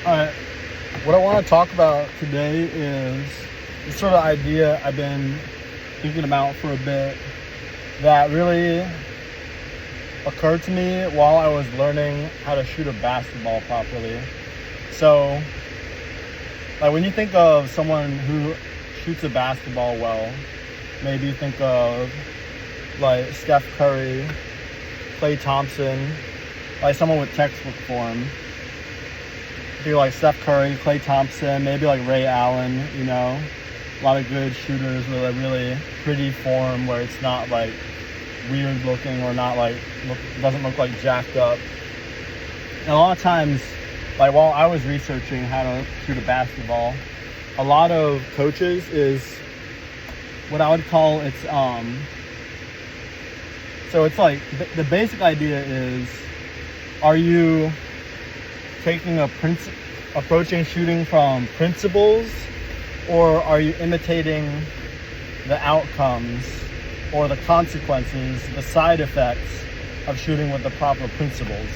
Alright, what I want to talk about today is this sort of idea I've been thinking about for a bit that really occurred to me while I was learning how to shoot a basketball properly. So, like when you think of someone who shoots a basketball well, maybe you think of like Steph Curry, Klay Thompson, like someone with textbook form. Be like Steph Curry, Klay Thompson, maybe like Ray Allen, a lot of good shooters with a really pretty form where it's not like weird looking or not like doesn't look like jacked up. And a lot of times, like while I was researching how to shoot a basketball, a lot of coaches is what I would call so it's like the basic idea is, are you approaching shooting from principles, or are you imitating the outcomes or the consequences, the side effects of shooting with the proper principles?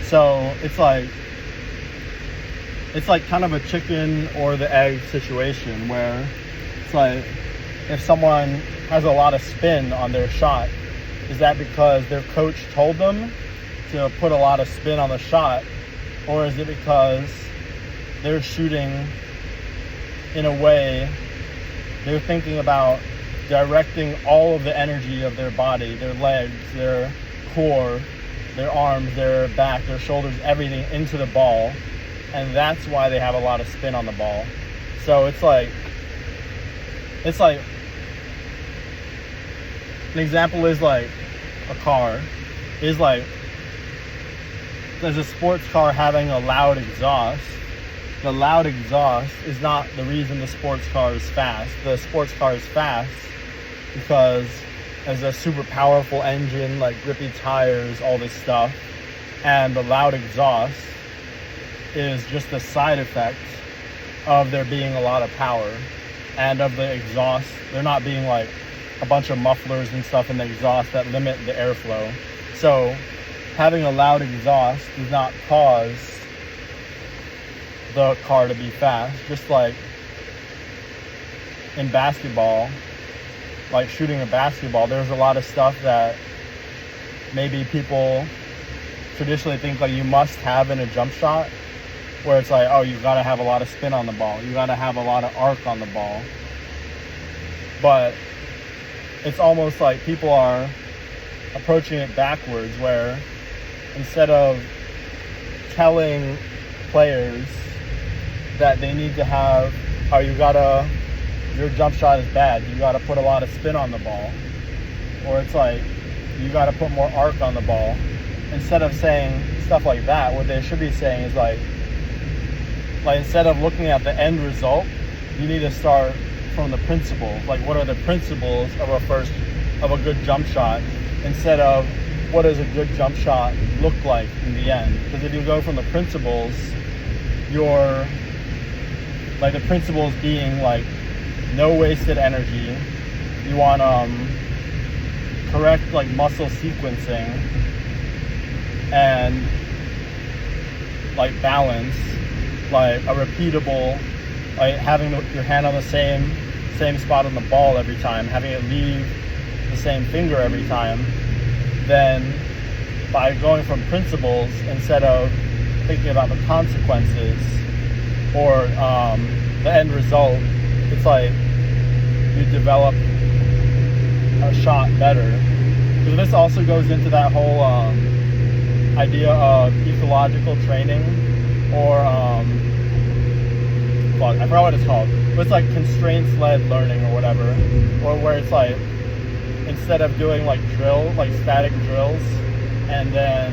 So it's like kind of a chicken or the egg situation where it's like if someone has a lot of spin on their shot, is that because their coach told them to put a lot of spin on the shot? Or is it because they're shooting in a way, they're thinking about directing all of the energy of their body, their legs, their core, their arms, their back, their shoulders, everything into the ball. And that's why they have a lot of spin on the ball. So it's like an example is like a car is like, there's a sports car having a loud exhaust. The loud exhaust is not the reason the sports car is fast. The sports car is fast because there's a super powerful engine, like grippy tires, all this stuff. And the loud exhaust is just a side effect of there being a lot of power and of the exhaust. There not being like a bunch of mufflers and stuff in the exhaust that limit the airflow. So having a loud exhaust does not cause the car to be fast. Just like in basketball, like shooting a basketball, there's a lot of stuff that maybe people traditionally think like you must have in a jump shot, where it's like, oh, you gotta have a lot of spin on the ball, you gotta have a lot of arc on the ball. But it's almost like people are approaching it backwards, where instead of telling players that they need to have, your jump shot is bad, you gotta put a lot of spin on the ball, or it's like, you gotta put more arc on the ball. Instead of saying stuff like that, what they should be saying is like instead of looking at the end result, you need to start from the principle. Like, what are the principles of a good jump shot, instead of what does a good jump shot look like in the end? Because if you go from the principles, the principles being like no wasted energy, you want correct like muscle sequencing and like balance, like a repeatable, like having your hand on the same spot on the ball every time, having it leave the same finger every time. Then by going from principles instead of thinking about the consequences or the end result, it's like you develop a shot better. So this also goes into that whole idea of ecological training, or I forgot what it's called, but it's like constraints-led learning or whatever, or where it's like instead of doing like static drills, and then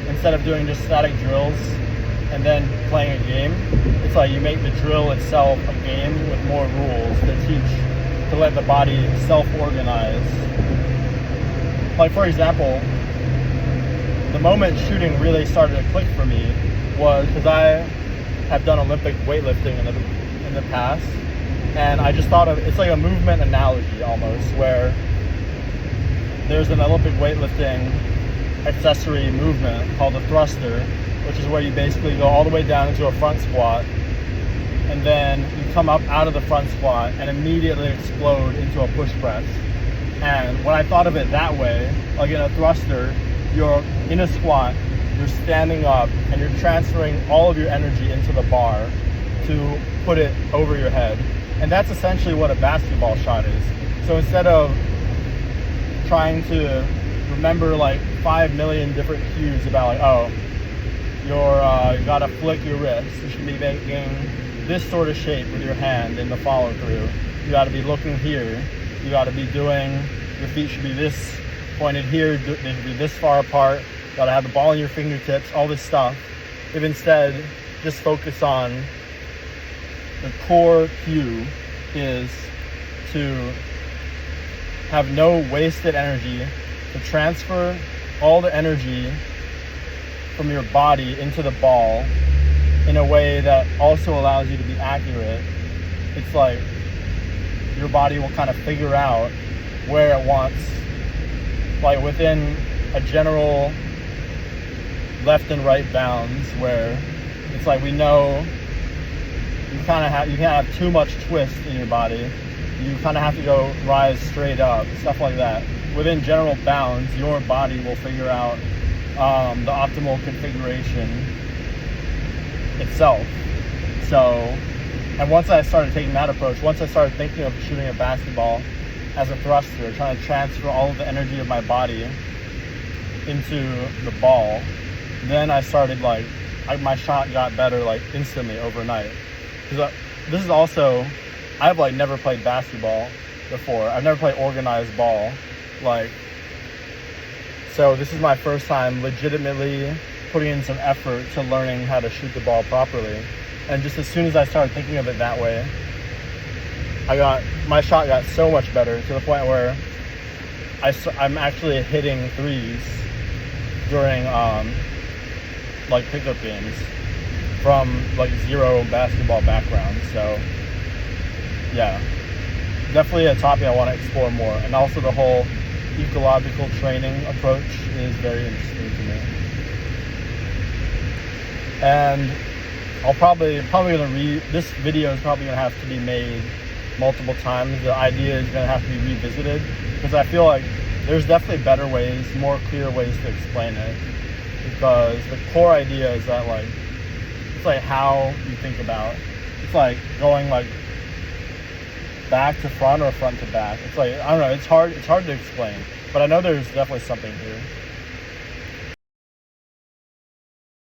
instead of doing just static drills and then playing a game, it's like you make the drill itself a game with more rules to let the body self-organize. Like, for example, the moment shooting really started to click for me was because I have done Olympic weightlifting in the past, and I just thought of it's like a movement analogy almost, where there's an Olympic weightlifting accessory movement called the thruster, which is where you basically go all the way down into a front squat, and then you come up out of the front squat and immediately explode into a push press. And when I thought of it that way, like in a thruster, you're in a squat, you're standing up, and you're transferring all of your energy into the bar to put it over your head. And that's essentially what a basketball shot is. So instead of trying to remember like 5 million different cues about like, oh, you gotta flick your wrist, you should be making this sort of shape with your hand in the follow through, you gotta be looking here, you gotta be doing, your feet should be this pointed here, they should be this far apart, you gotta have the ball in your fingertips, all this stuff. If instead just focus on the core cue is to have no wasted energy, to transfer all the energy from your body into the ball in a way that also allows you to be accurate. It's like your body will kind of figure out where it wants, like within a general left and right bounds, where it's like we know you can't have too much twist in your body. You kind of have to go rise straight up, stuff like that. Within general bounds, your body will figure out the optimal configuration itself. So, and once I started taking that approach, once I started thinking of shooting a basketball as a thruster, trying to transfer all of the energy of my body into the ball, then I started my shot got better like instantly overnight. Because this is also, I've like never played basketball before. I've never played organized ball. So this is my first time legitimately putting in some effort to learning how to shoot the ball properly. And just as soon as I started thinking of it that way, my shot got so much better to the point where I'm actually hitting threes during like pickup games from like zero basketball background. So yeah, definitely a topic I want to explore more. And also the whole ecological training approach is very interesting to me. And I'll probably gonna this video is probably gonna have to be made multiple times. The idea is gonna have to be revisited because I feel like there's definitely better ways, more clear ways to explain it. Because the core idea is that it's like how you think about. It's like going like back to front or front to back. It's like, I don't know, it's hard to explain, but I know there's definitely something here.